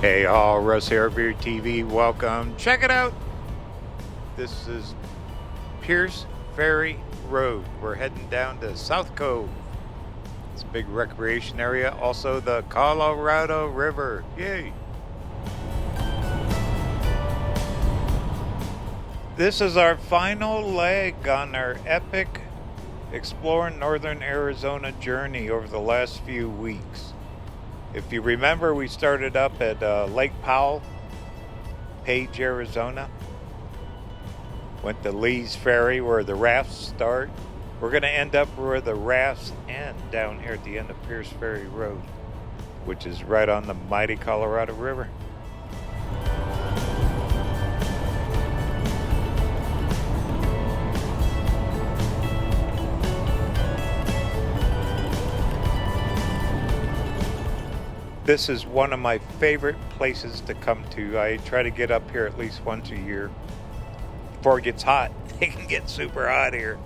Hey all, Russ here, RVerTV. Welcome. Check it out. This is Pearce Ferry Road. We're heading down to South Cove. It's a big recreation area. Also the Colorado River. Yay. This is our final leg on our epic exploring northern Arizona journey over the last few weeks. If you remember, we started up at Lake Powell, Page, Arizona. Went to Lee's Ferry where the rafts start. We're going to end up where the rafts end down here at the end of Pearce Ferry Road, which is right on the mighty Colorado River. This is one of my favorite places to come to. I try to get up here at least once a year before it gets hot. It can get super hot here.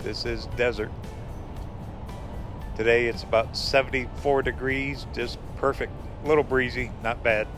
This is desert. Today it's about 74 degrees, just perfect. A little breezy, not bad.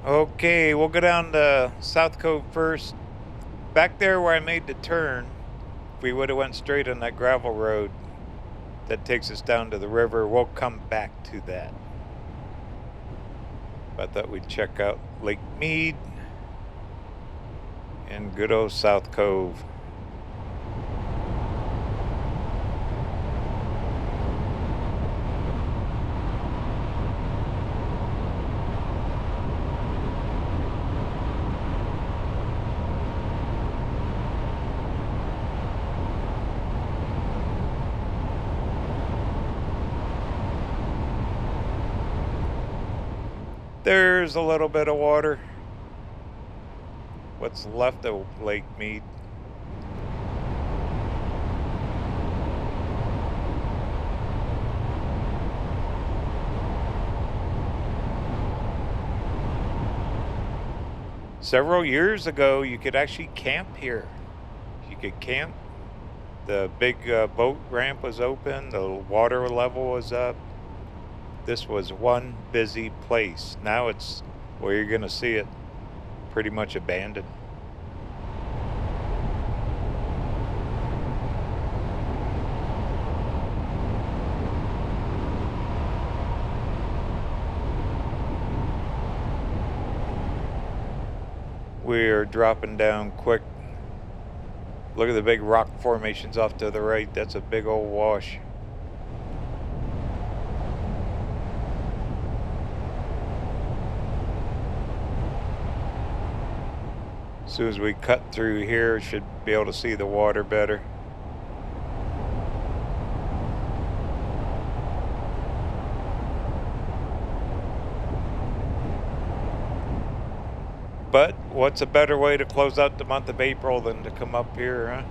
Okay, we'll go down to South Cove first. Back there where I made the turn, if we would have went straight on that gravel road that takes us down to the river, we'll come back to that. But I thought we'd check out Lake Mead and good old South Cove. There's a little bit of water. What's left of Lake Mead. Several years ago, you could actually camp here. You could camp. The big boat ramp was open. The water level was up. This was one busy place. Now it's where you're going to see it pretty much abandoned. We're dropping down quick. Look at the big rock formations off to the right. That's a big old wash. As soon as we cut through here, should be able to see the water better. But what's a better way to close out the month of April than to come up here, huh?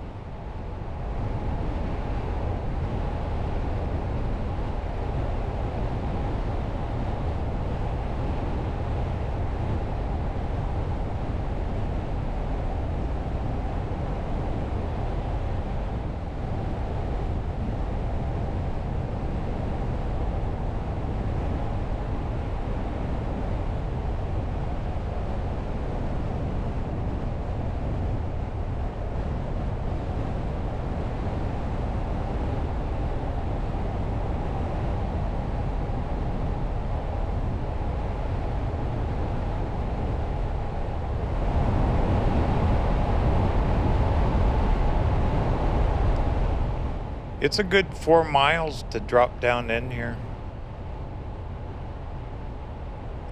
It's a good 4 miles to drop down in here.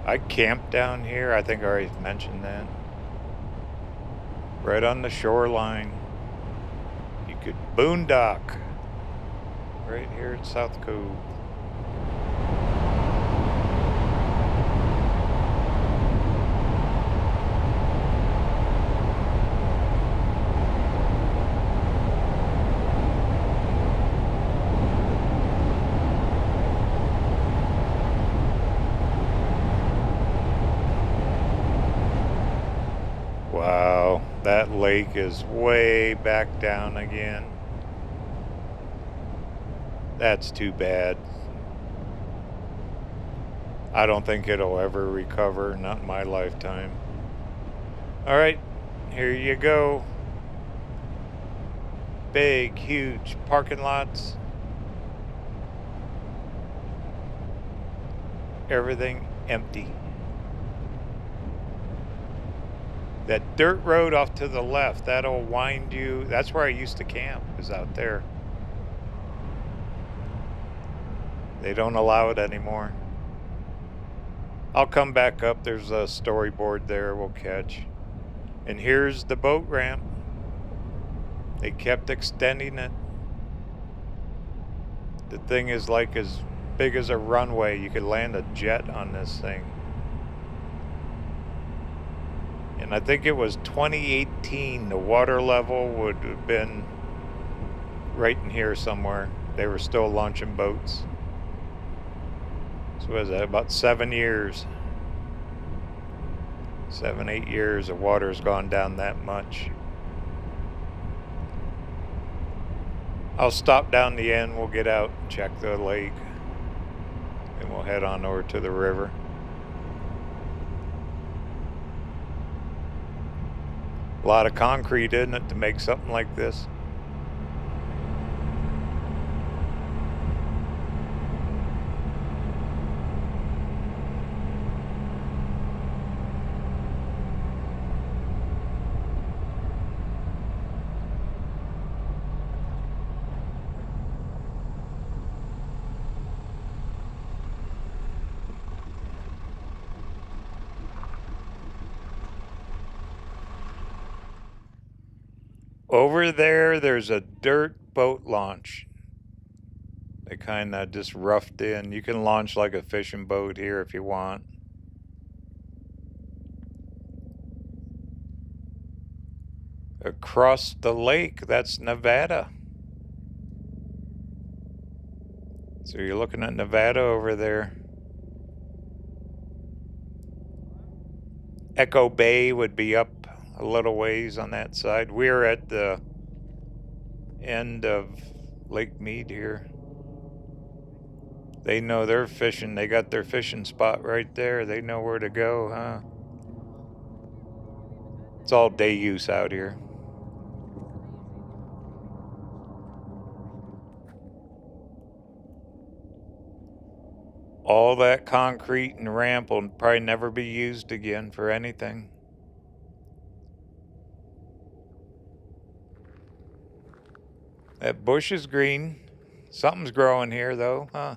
I camped down here. I think I already mentioned that. Right on the shoreline. You could boondock right here at South Cove. Wow, that lake is way back down again. That's too bad. I don't think it'll ever recover, not in my lifetime. All right, here you go. Big, huge parking lots. Everything empty. That dirt road off to the left, that'll wind you. That's where I used to camp, is out there. They don't allow it anymore. I'll come back up. There's a storyboard there we'll catch. And here's the boat ramp. They kept extending it. The thing is like as big as a runway. You could land a jet on this thing. And I think it was 2018, the water level would have been right in here somewhere. They were still launching boats. So what is that, about 7 years? 7, 8 years, the water's gone down that much. I'll stop down the end, we'll get out and check the lake. And we'll head on over to the river. A lot of concrete, isn't it, to make something like this? Over there, there's a dirt boat launch. They kind of just roughed in. You can launch like a fishing boat here if you want. Across the lake, that's Nevada. So you're looking at Nevada over there. Echo Bay would be up a little ways on that side. We're at the end of Lake Mead here. They know they're fishing. They got their fishing spot right there. They know where to go, huh? It's all day use out here. All that concrete and ramp will probably never be used again for anything. That bush is green. Something's growing here though, huh?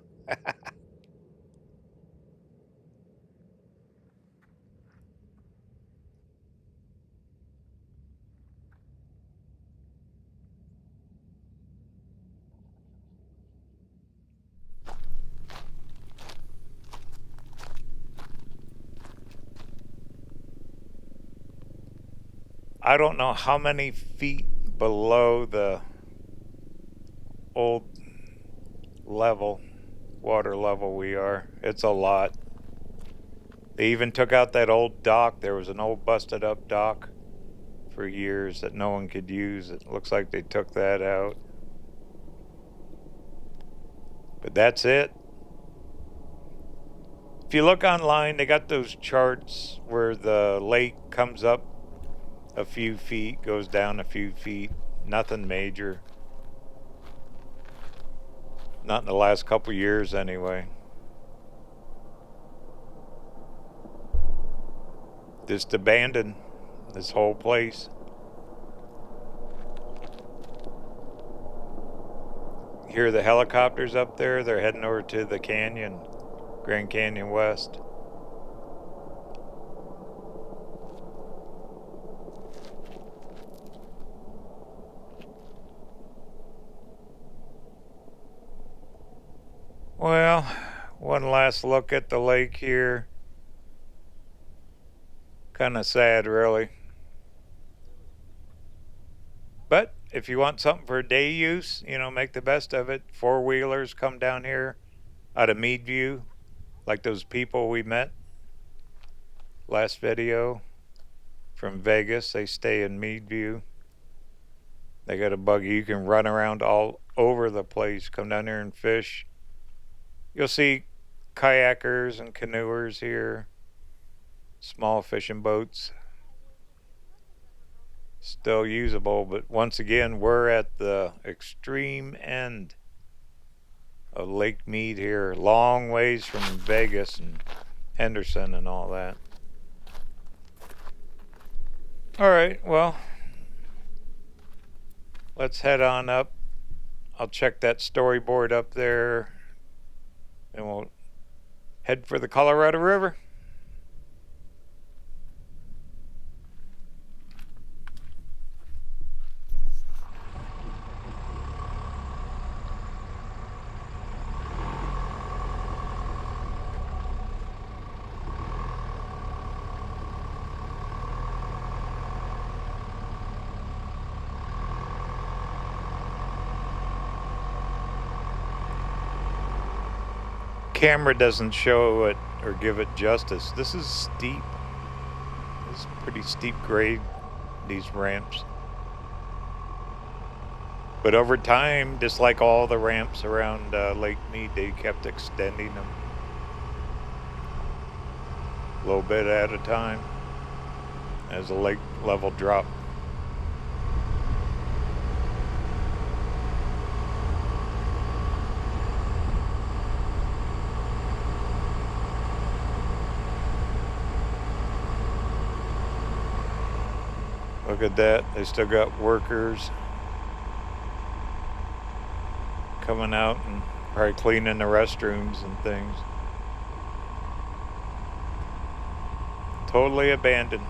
I don't know how many feet below the old level, water level we are. It's a lot. They even took out that old dock. There was an old busted up dock for years that no one could use. It looks like they took that out. But that's it. If you look online, they got those charts where the lake comes up a few feet, goes down a few feet. Nothing major. Not in the last couple years anyway. Just abandoned, this whole place. Hear the helicopters up there? They're heading over to the canyon, Grand Canyon West. Well, one last look at the lake here. Kind of sad, really. But if you want something for day use, make the best of it. Four-wheelers come down here out of Mead View, like those people we met last video from Vegas. They stay in Mead View. They got a buggy. You can run around all over the place. Come down here and fish. You'll see kayakers and canoers here. Small fishing boats. Still usable, but once again, we're at the extreme end of Lake Mead here. Long ways from Vegas and Henderson and all that. Alright, well, let's head on up. I'll check that storyboard up there and we'll head for the Colorado River. Camera doesn't show it or give it justice. This is steep. This is pretty steep grade, these ramps. But over time, just like all the ramps around Lake Mead, they kept extending them a little bit at a time as the lake level dropped. Look at that. They still got workers coming out and probably cleaning the restrooms and things. Totally abandoned.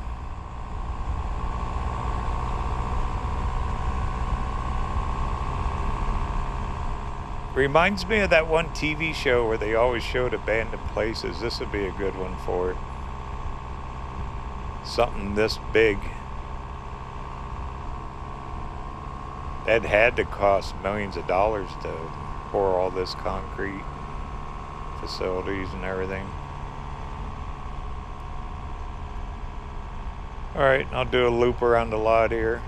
Reminds me of that one TV show where they always showed abandoned places. This would be a good one for it. Something this big. That had to cost millions of dollars to pour all this concrete, facilities and everything. Alright, I'll do a loop around the lot here.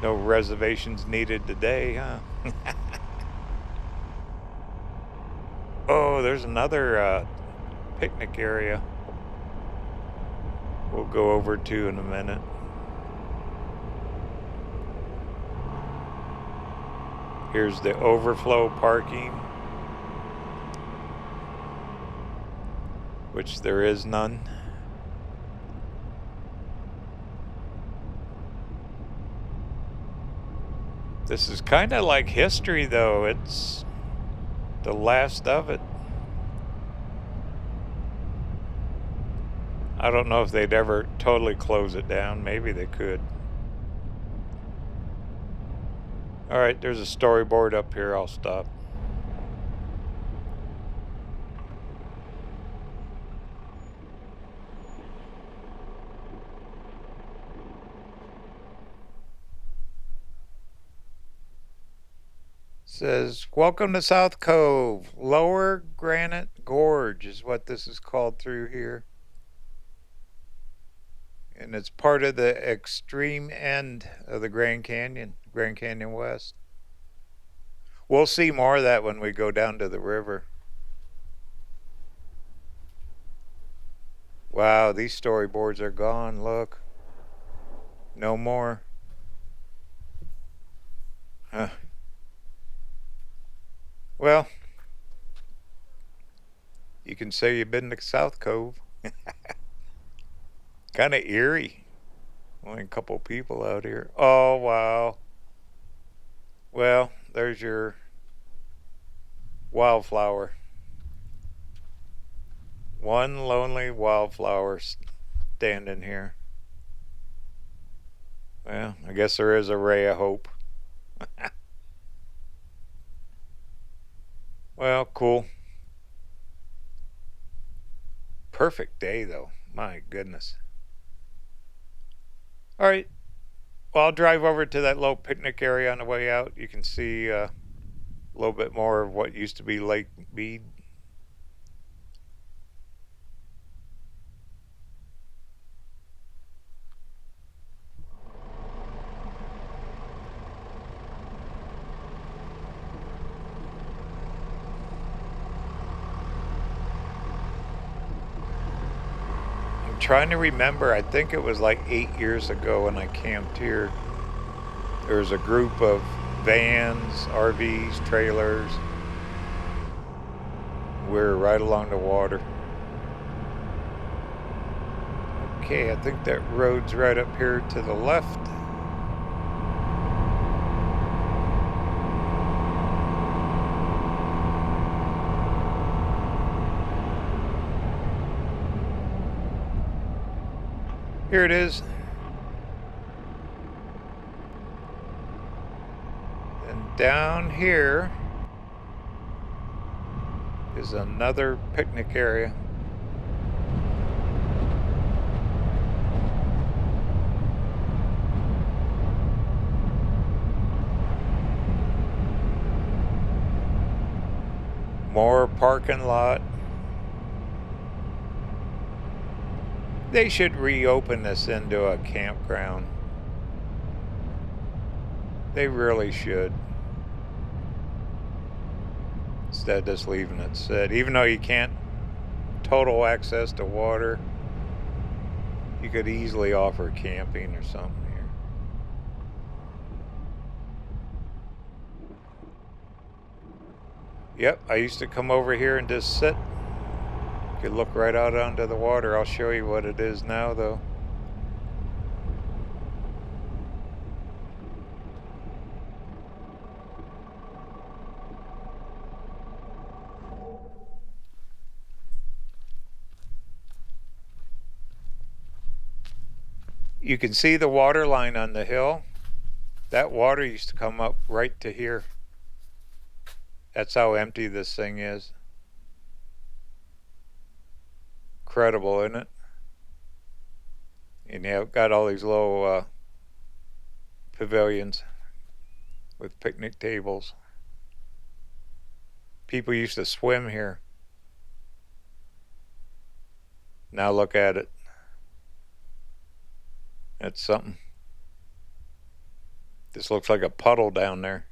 No reservations needed today, huh? Oh, there's another picnic area we'll go over to in a minute. Here's the overflow parking, which there is none. This is kind of like history, though. It's the last of it. I don't know if they'd ever totally close it down. Maybe they could. Alright, there's a storyboard up here. I'll stop. Says, welcome to South Cove. Lower Granite Gorge is what this is called through here. And it's part of the extreme end of the Grand Canyon West. We'll see more of that when we go down to the river. Wow, these storyboards are gone. Look. No more. Huh. Well, you can say you've been to South Cove. Kind of eerie. Only a couple people out here. Oh, wow. Well, there's your wildflower. One lonely wildflower standing here. Well, I guess there is a ray of hope. Well, cool. Perfect day, though. My goodness. All right. Well, I'll drive over to that little picnic area on the way out. You can see a little bit more of what used to be Lake Mead. I'm trying to remember. I think it was like 8 years ago when I camped here. There was a group of vans, RVs, trailers. We're right along the water. Okay, I think that road's right up here to the left. Here it is. And down here is another picnic area. More parking lot. They should reopen this into a campground. They really should. Instead of just leaving it sit. Even though you can't total access to water, you could easily offer camping or something here. Yep, I used to come over here and just sit. You could look right out onto the water. I'll show you what it is now, though. You can see the water line on the hill. That water used to come up right to here. That's how empty this thing is. Incredible, isn't it? And you've got all these little pavilions with picnic tables. People used to swim here. Now look at it. That's something. This looks like a puddle down there.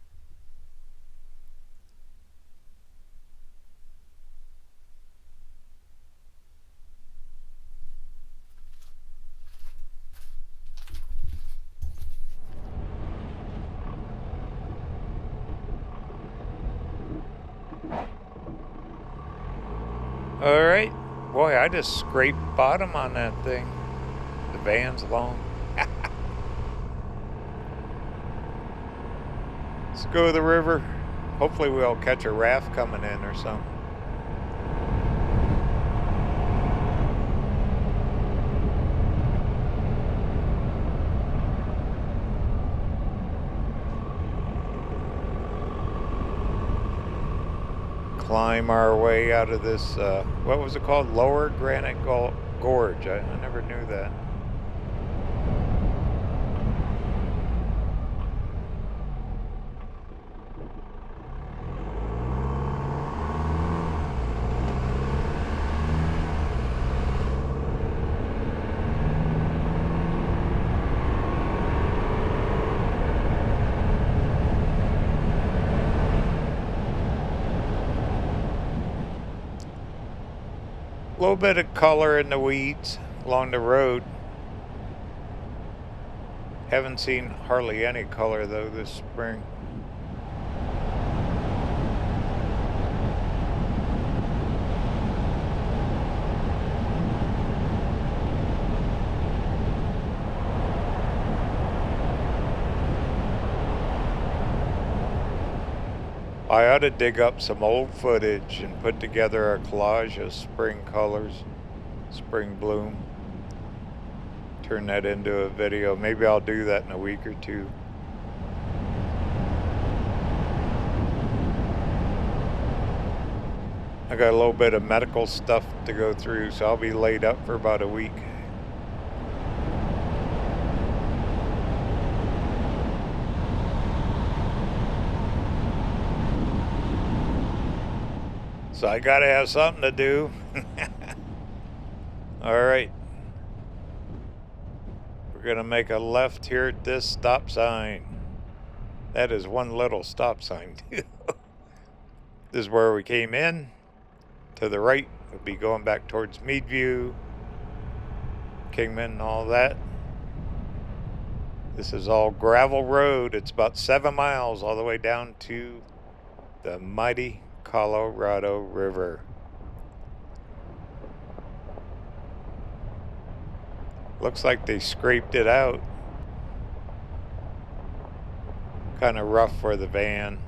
All right. Boy, I just scraped bottom on that thing. The van's long. Let's go to the river. Hopefully we'll catch a raft coming in or something. Climb our way out of this, what was it called? Lower Granite Gorge. I never knew that. A little bit of color in the weeds along the road. Haven't seen hardly any color though this spring. I ought to dig up some old footage and put together a collage of spring colors, spring bloom. Turn that into a video. Maybe I'll do that in a week or two. I got a little bit of medical stuff to go through, so I'll be laid up for about a week. So I gotta have something to do. All right. We're gonna make a left here at this stop sign. That is one little stop sign too. This is where we came in. To the right, we'll be going back towards Meadview, Kingman, and all that. This is all gravel road. It's about 7 miles all the way down to the mighty Colorado River. Looks like they scraped it out. Kind of rough for the van.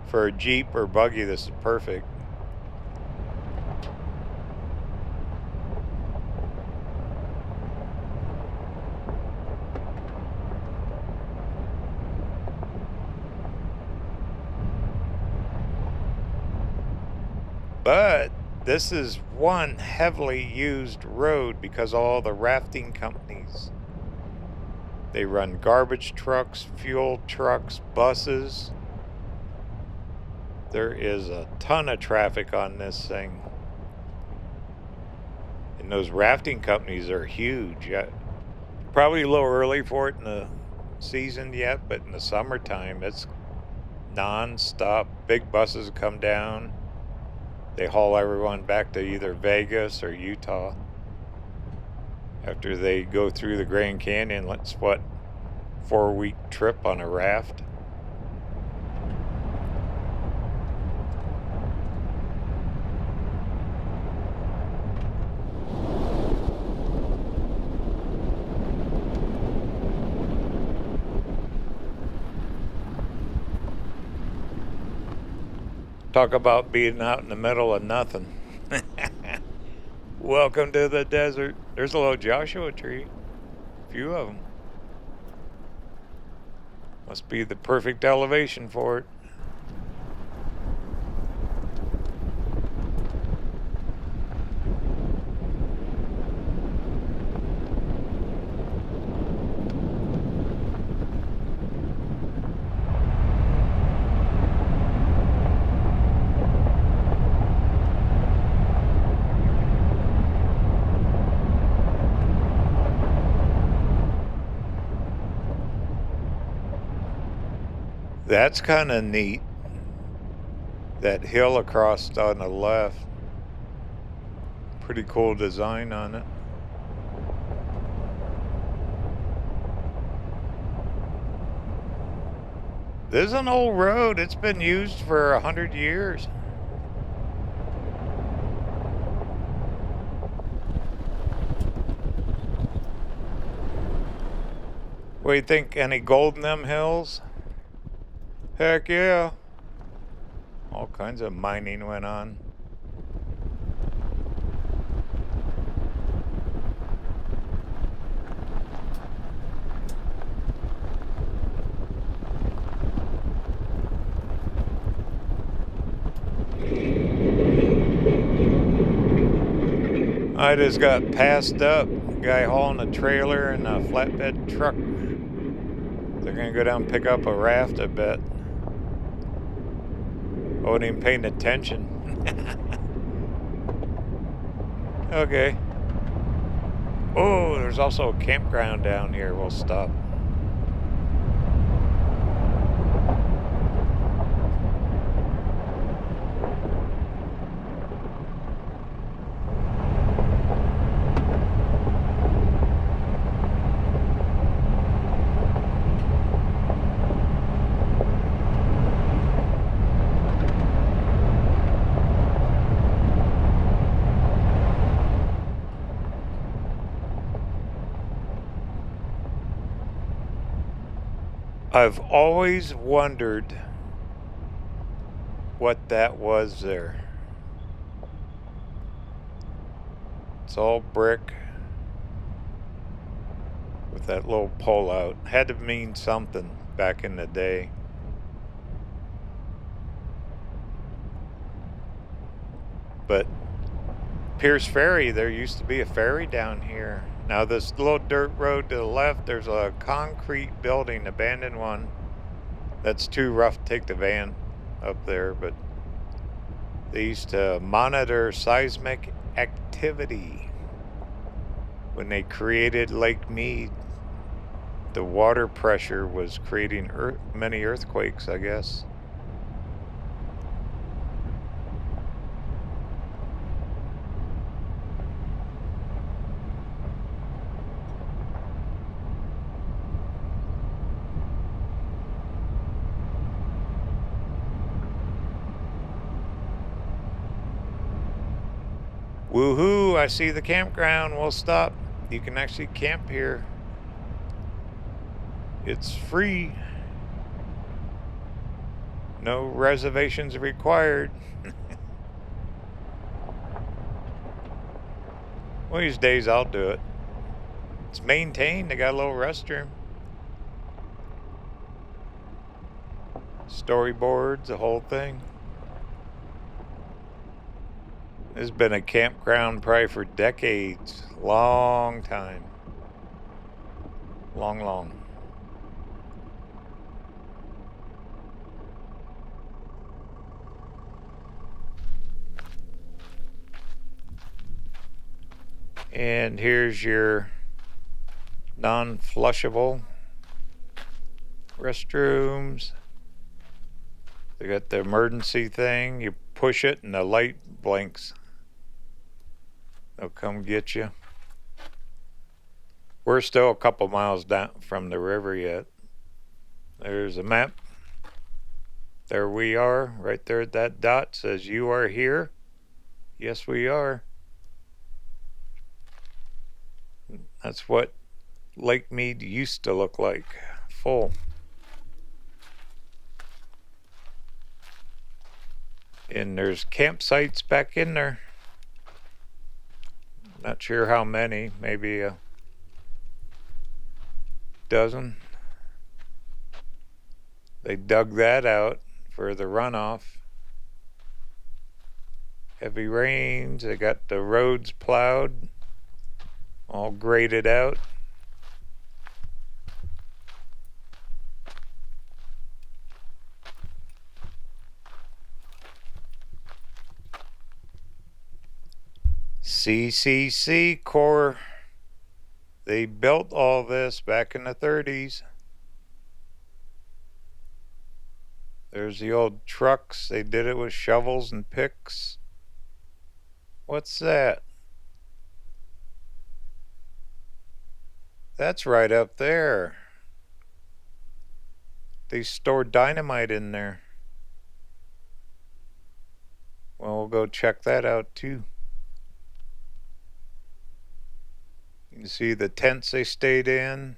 For a Jeep or buggy, this is perfect. But this is one heavily used road because of all the rafting companies. They run garbage trucks, fuel trucks, buses. There is a ton of traffic on this thing. And those rafting companies are huge. Probably a little early for it in the season yet, but in the summertime it's non-stop. Big buses come down. They haul everyone back to either Vegas or Utah after they go through the Grand Canyon. It's what, 4-week trip on a raft. Talk about being out in the middle of nothing. Welcome to the desert. There's a little Joshua tree. A few of them. Must be the perfect elevation for it. That's kind of neat. That hill across on the left. Pretty cool design on it. This is an old road. It's been used for 100 years. What do you think? Any gold in them hills? Heck yeah. All kinds of mining went on. I just got passed up. A guy hauling a trailer and a flatbed truck. They're gonna go down and pick up a raft, I bet. I wasn't even paying attention. Okay. Oh, there's also a campground down here. We'll stop. I've always wondered what that was there. It's all brick with that little pole out. Had to mean something back in the day. But Pearce Ferry, there used to be a ferry down here. Now this little dirt road to the left, there's a concrete building, abandoned one. That's too rough to take the van up there, but they used to monitor seismic activity when they created Lake Mead. The water pressure was creating many earthquakes, I guess. Woohoo, I see the campground. We'll stop. You can actually camp here. It's free. No reservations required. One of these days I'll do it. It's maintained. They got a little restroom. Storyboards, the whole thing. This has been a campground probably for decades. Long time. Long. And here's your non-flushable restrooms. They got the emergency thing. You push it and the light blinks. They'll come get you. We're still a couple miles down from the river yet. There's a map. There we are. Right there at that dot says you are here. Yes, we are. That's what Lake Mead used to look like. Full. And there's campsites back in there. Not sure how many. Maybe a dozen. They dug that out for the runoff. Heavy rains. They got the roads plowed. All graded out. CCC Corps. They built all this back in the 30s. There's the old trucks. They did it with shovels and picks. What's that? That's right up there. They stored dynamite in there. Well, we'll go check that out too. You can see the tents they stayed in.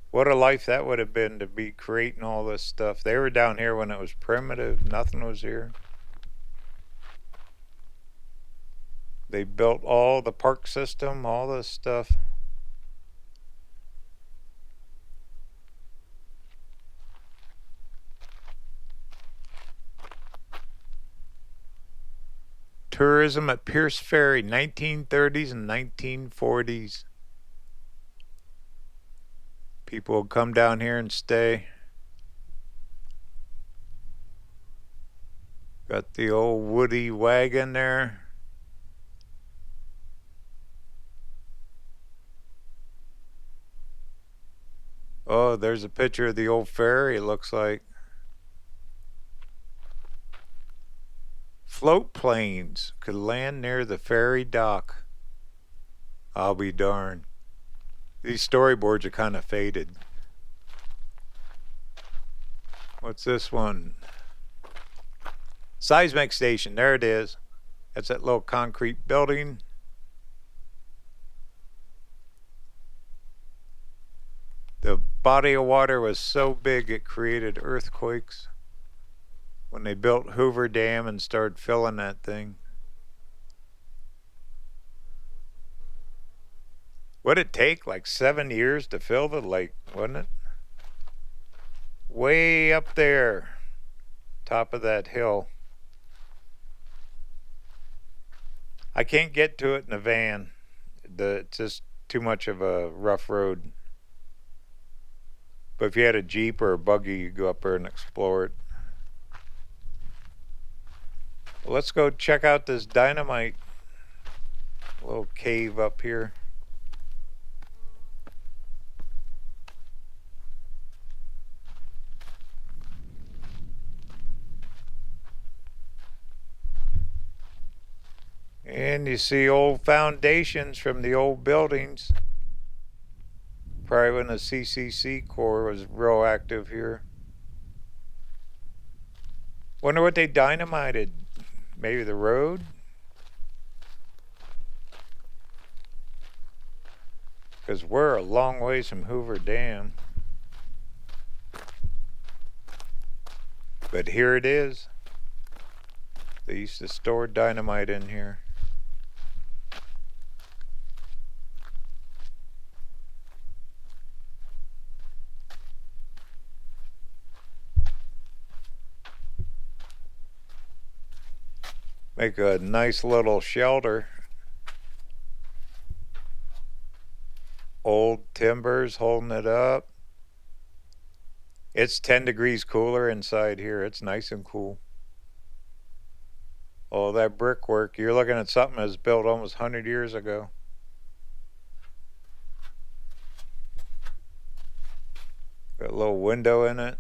What a life that would have been to be creating all this stuff. They were down here when it was primitive. Nothing was here. They built all the park system, all this stuff. Tourism at Pearce Ferry, 1930s and 1940s. People would come down here and stay. Got the old woody wagon there. Oh, there's a picture of the old ferry, it looks like. Float planes could land near the ferry dock. I'll be darned. These storyboards are kind of faded. What's this one? Seismic station, there it is. That's that little concrete building. The body of water was so big it created earthquakes when they built Hoover Dam and started filling that thing. What'd it take? Like 7 years to fill the lake, wasn't it? Way up there, top of that hill. I can't get to it in a van. It's just too much of a rough road. But if you had a Jeep or a buggy, you go up there and explore it. Well, let's go check out this dynamite little cave up here. And you see old foundations from the old buildings. Probably when the CCC Corps was real active here. Wonder what they dynamited. Maybe the road? Because we're a long ways from Hoover Dam. But here it is. They used to store dynamite in here. Make a nice little shelter. Old timbers holding it up. It's 10 degrees cooler inside here. It's nice and cool. Oh, that brickwork. You're looking at something that was built almost 100 years ago. Got a little window in it.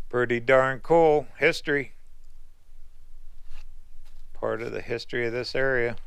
Pretty darn cool. History. Part of the history of this area.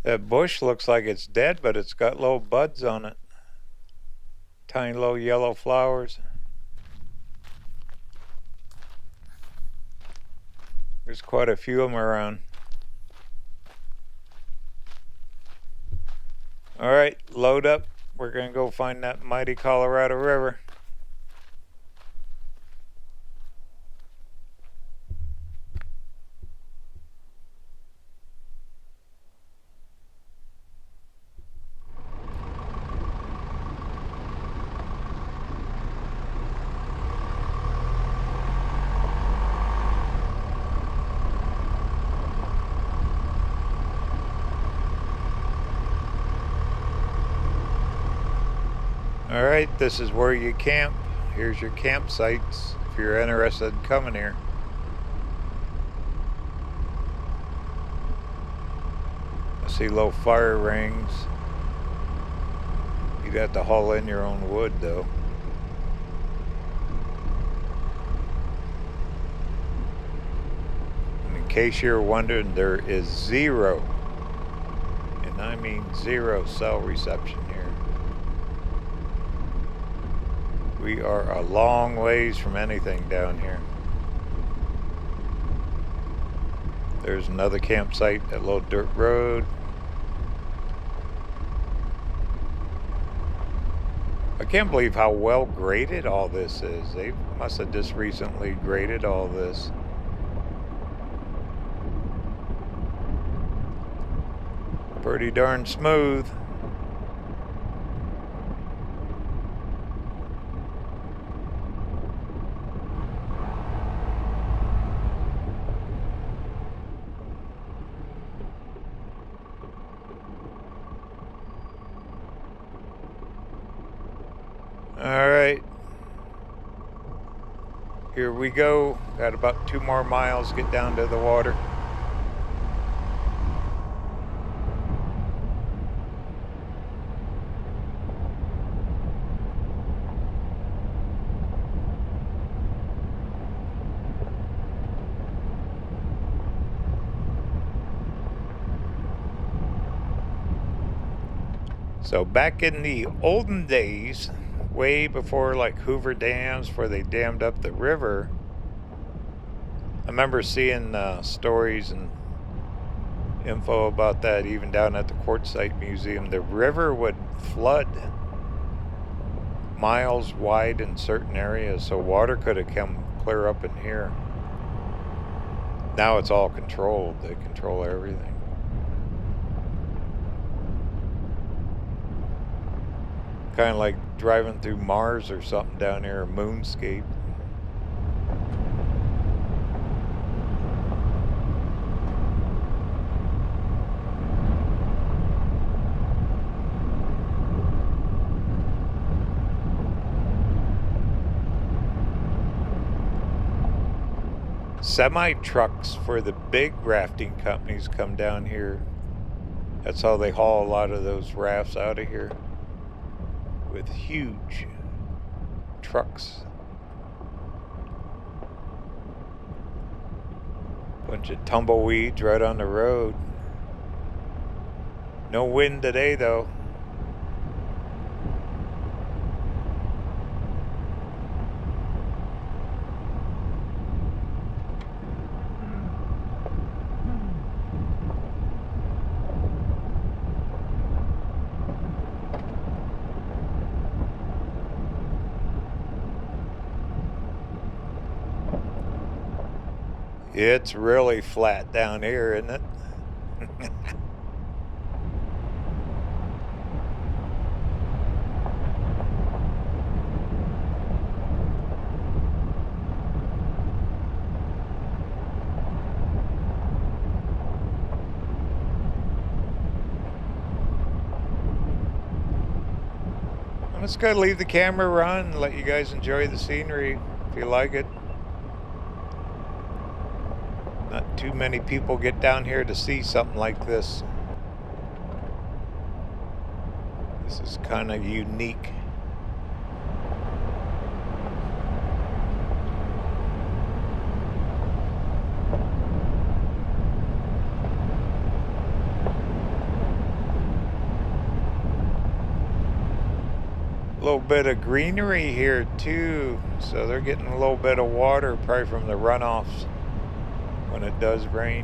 That bush looks like it's dead, but it's got little buds on it. Tiny little yellow flowers. There's quite a few of them around. Alright, load up. We're going to go find that mighty Colorado River. Alright, this is where you camp. Here's your campsites if you're interested in coming here. I see low fire rings. You'd have to haul in your own wood though. And in case you're wondering, there is zero, and I mean zero, cell reception here. We are a long ways from anything down here. There's another campsite, that little dirt road. I can't believe how well graded all this is. They must have just recently graded all this. Pretty darn smooth. Alright, here we go. Got about 2 more miles to get down to the water. So back in the olden days, way before like Hoover dams, where they dammed up the river, I remember seeing stories and info about that even down at the Quartzsite Museum. The river would flood miles wide in certain areas, so water could have come clear up in here. Now it's all controlled. They control everything. Kind of like driving through Mars or something down here, a moonscape. Semi-trucks for the big rafting companies come down here. That's how they haul a lot of those rafts out of here, with huge trucks. Bunch of tumbleweeds right on the road. No wind today though. It's really flat down here, isn't it? I'm just gonna leave the camera run and let you guys enjoy the scenery if you like it. Not too many people get down here to see something like this. This is kind of unique. A little bit of greenery here too, so they're getting a little bit of water probably from the runoffs when it does rain.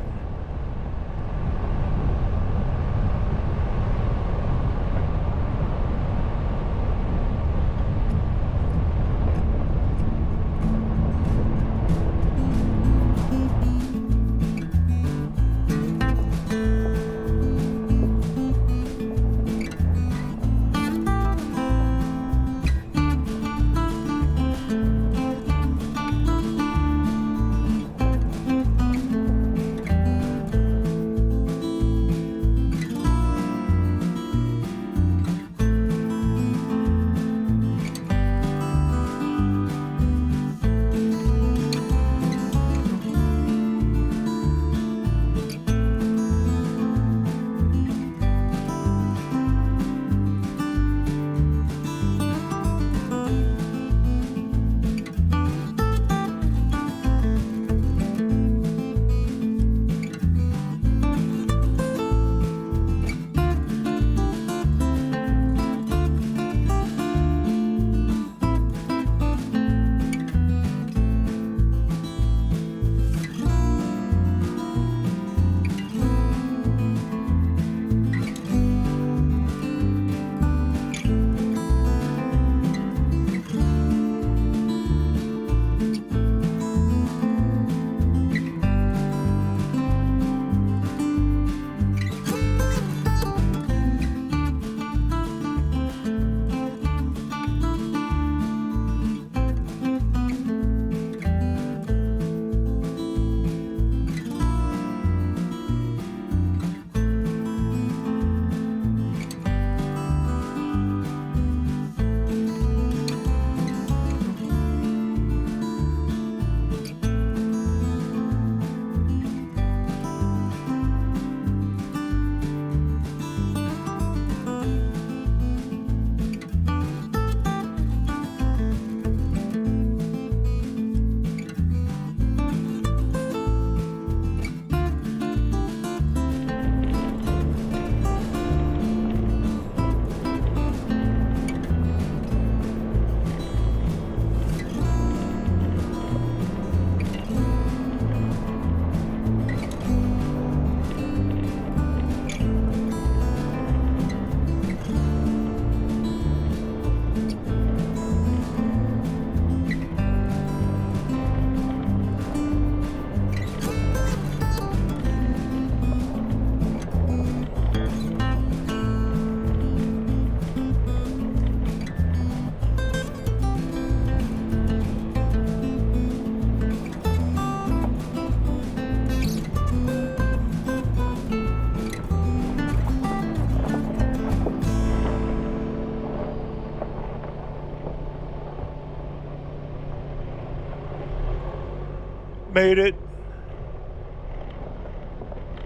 Made it.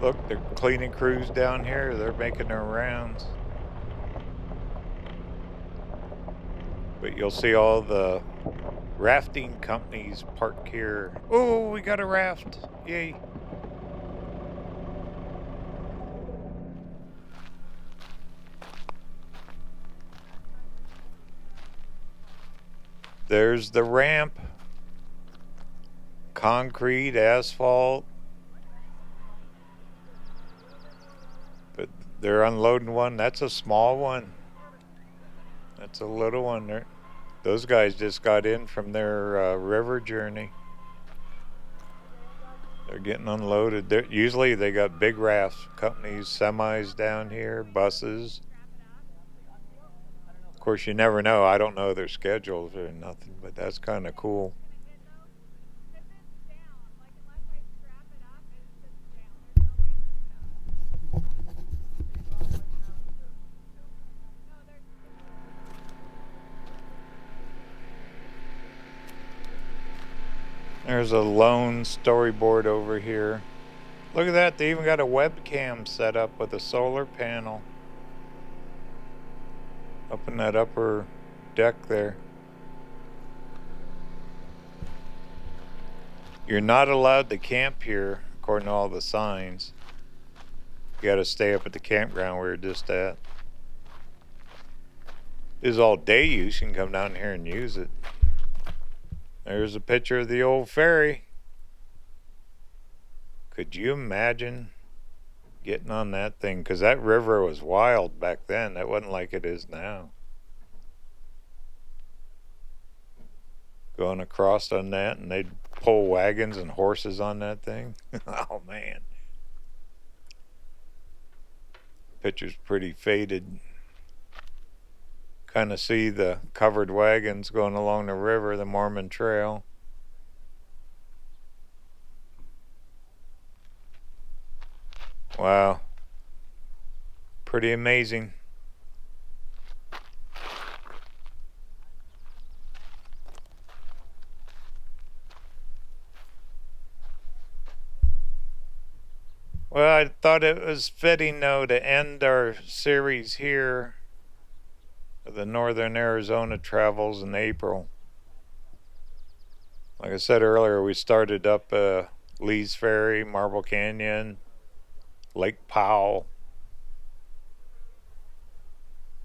Look, they're cleaning crews down here. They're making their rounds. But you'll see all the rafting companies park here. Oh, we got a raft. Yay. There's the ramp. Concrete, asphalt. But they're unloading one. That's a small one. That's a little one there. Those guys just got in from their river journey. They're getting unloaded. Usually they got big raft companies, semis down here, buses. Of course, you never know. I don't know their schedules or nothing, but that's kind of cool. There's a lone storyboard over here. Look at that. They even got a webcam set up with a solar panel up in that upper deck there. You're not allowed to camp here, according to all the signs. You got to stay up at the campground where you're just at. This is all day use. You can come down here and use it. There's a picture of the old ferry. Could you imagine getting on that thing? Because that river was wild back then. That wasn't like it is now. Going across on that, and they'd pull wagons and horses on that thing. Oh, man. Picture's pretty faded. Kind of see the covered wagons going along the river, the Mormon Trail. Wow. Pretty amazing. Well, I thought it was fitting, though, to end our series here, the Northern Arizona travels in April. Like I said earlier, we started up Lee's Ferry, Marble Canyon, Lake Powell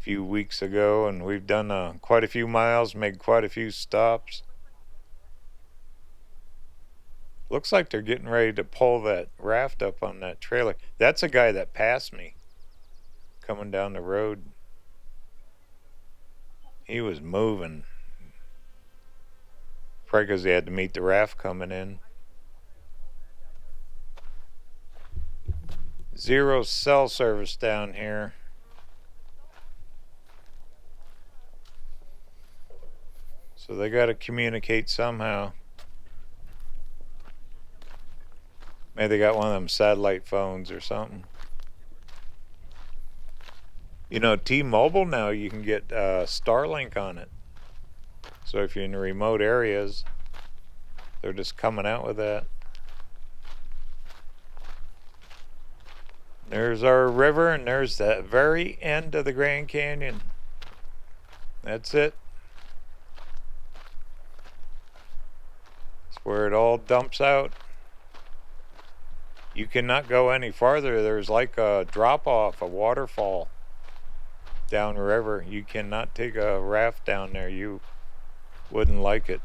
a few weeks ago, and we've done quite a few miles, made quite a few stops. Looks like they're getting ready to pull that raft up on that trailer. That's a guy that passed me coming down the road. He was moving. Probably because he had to meet the raft coming in. Zero cell service down here. So they got to communicate somehow. Maybe they got one of them satellite phones or something. You know, T-Mobile now, you can get Starlink on it. So if you're in remote areas, they're just coming out with that. There's our river, and there's that very end of the Grand Canyon. That's it. It's where it all dumps out. You cannot go any farther. There's like a drop-off, a waterfall downriver. You cannot take a raft down there. You wouldn't like it.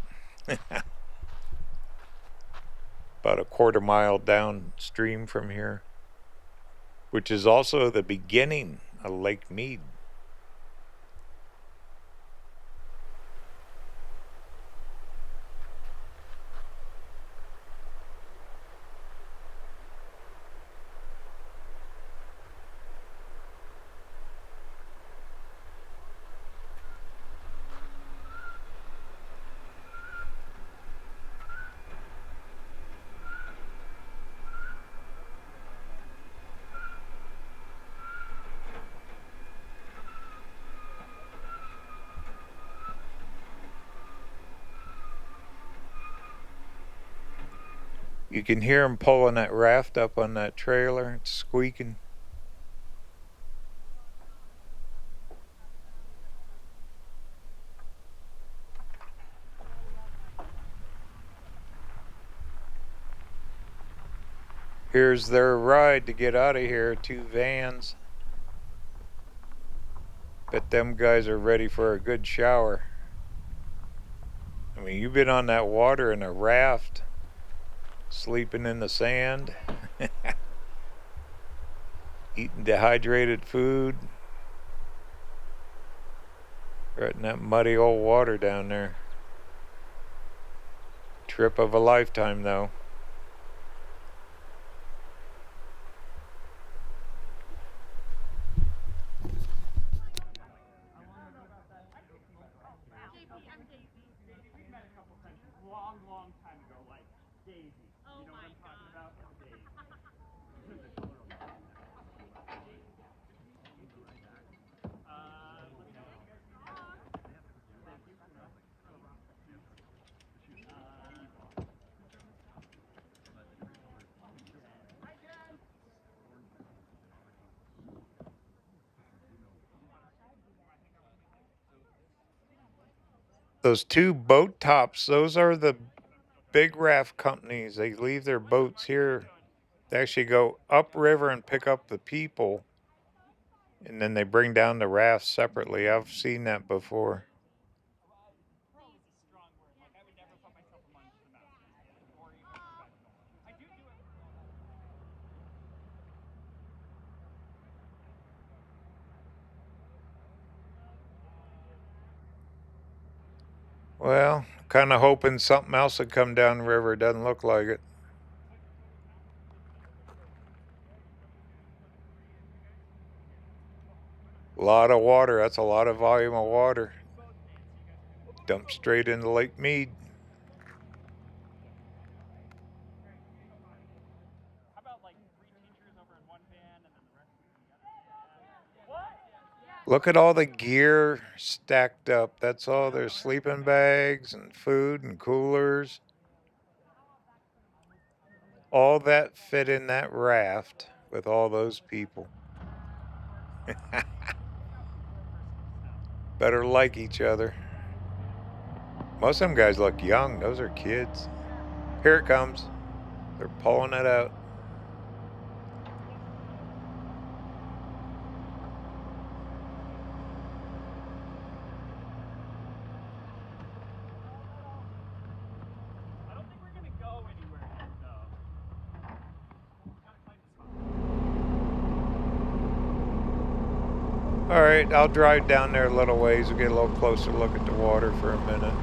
About a quarter mile downstream from here, which is also the beginning of Lake Mead. You can hear them pulling that raft up on that trailer. It's squeaking. Here's their ride to get out of here. 2 vans. Bet them guys are ready for a good shower. I mean, you've been on that water in a raft, sleeping in the sand, eating dehydrated food, right in that muddy old water down there. Trip of a lifetime, though. Long time ago, like Daisy. You know what I'm talking about? Daisy. Those 2 boat tops, those are the big raft companies. They leave their boats here. They actually go upriver and pick up the people, and then they bring down the rafts separately. I've seen that before. Well, kind of hoping something else would come down the river. Doesn't look like it. A lot of water. That's a lot of volume of water. Dumped straight into Lake Mead. Look at all the gear stacked up. That's all their sleeping bags and food and coolers. All that fit in that raft with all those people. Better like each other. Most of them guys look young. Those are kids. Here it comes. They're pulling it out. All right, I'll drive down there a little ways. We'll get a little closer look at the water for a minute.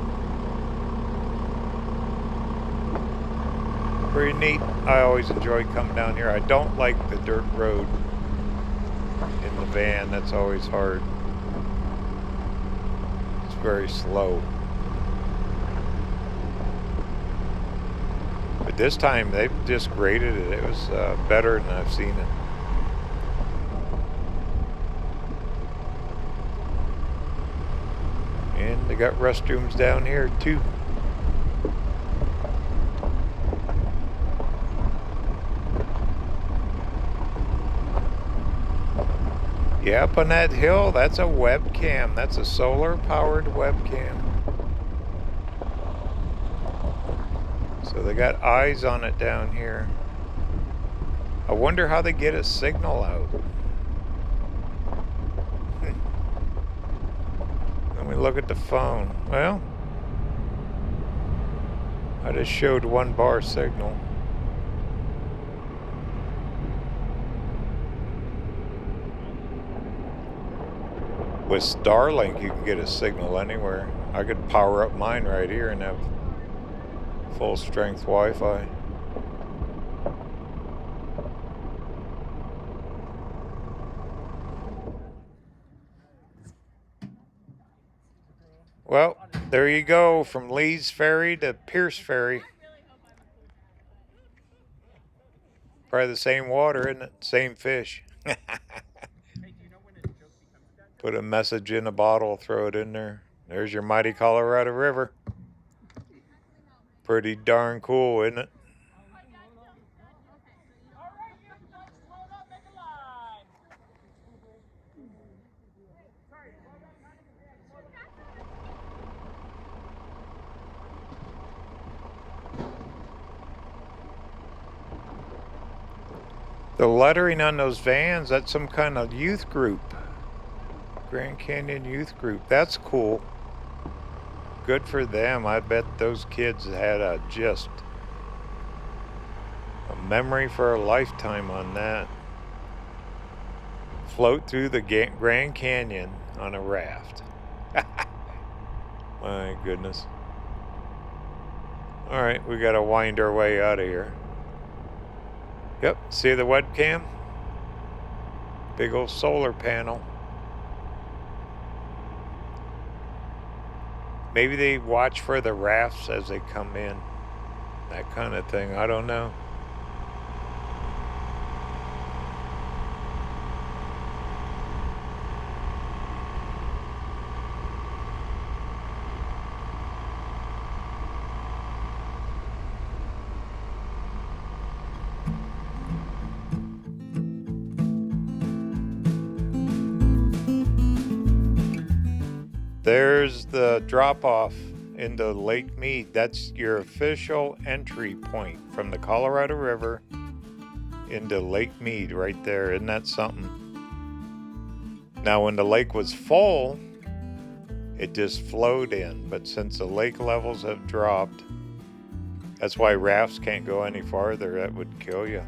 Pretty neat. I always enjoy coming down here. I don't like the dirt road in the van. That's always hard. It's very slow. But this time they've just graded it. It was better than I've seen it. And they got restrooms down here too. Yeah, up on that hill, that's a webcam. That's a solar-powered webcam. So they got eyes on it down here. I wonder how they get a signal out. Let me look at the phone. Well, I just showed 1 bar signal. With Starlink, you can get a signal anywhere. I could power up mine right here and have full strength Wi-Fi. Well, there you go, from Lee's Ferry to Pearce Ferry. Probably the same water, isn't it? Same fish. Put a message in a bottle, throw it in there. There's your mighty Colorado River. Pretty darn cool, isn't it? The lettering on those vans, that's some kind of youth group. Grand Canyon Youth Group. That's cool. Good for them. I bet those kids had just a memory for a lifetime on that. Float through the Grand Canyon on a raft. My goodness. Alright, we gotta wind our way out of here. Yep, see the webcam? Big old solar panel. Maybe they watch for the rafts as they come in. That kind of thing, I don't know. There's the drop-off into Lake Mead. That's your official entry point from the Colorado River into Lake Mead right there. Isn't that something? Now, when the lake was full, it just flowed in. But since the lake levels have dropped, that's why rafts can't go any farther. That would kill you.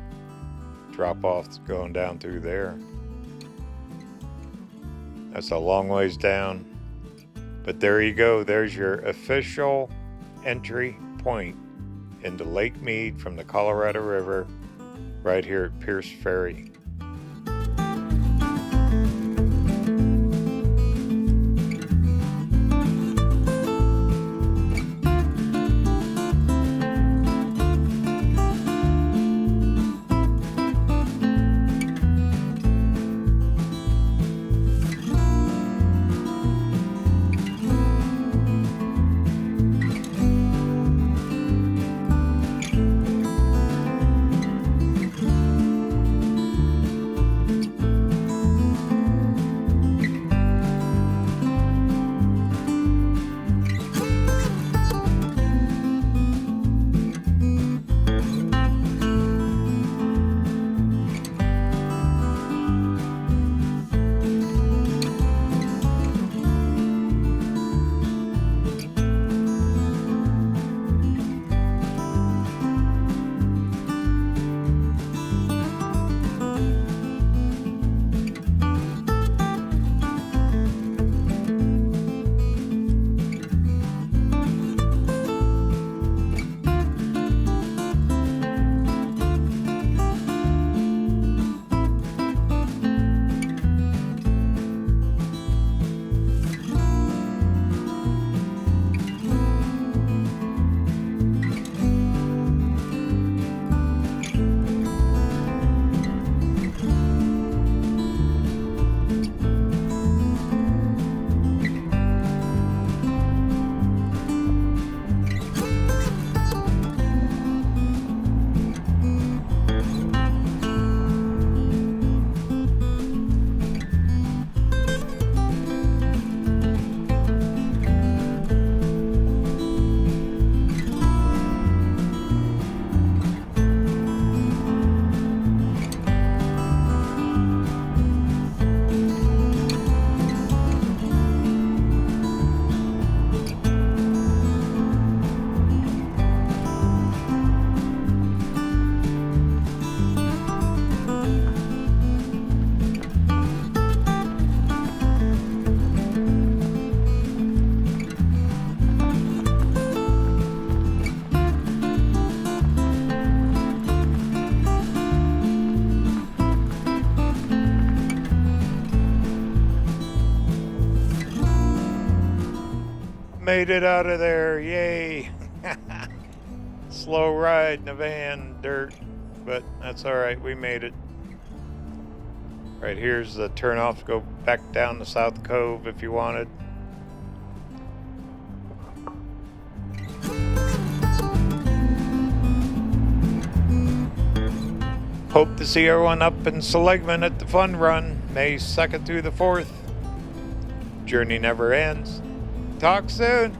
Drop-offs going down through there. That's a long ways down. But there you go. There's your official entry point into Lake Mead from the Colorado River right here at Pearce Ferry. Made it out of there, yay. Slow ride in the van, dirt, but that's all right, we made it. Right here's the turnoff to go back down the South Cove if you wanted. Hope to see everyone up in Seligman at the fun run, May 2nd through the 4th. Journey never ends. Talk soon.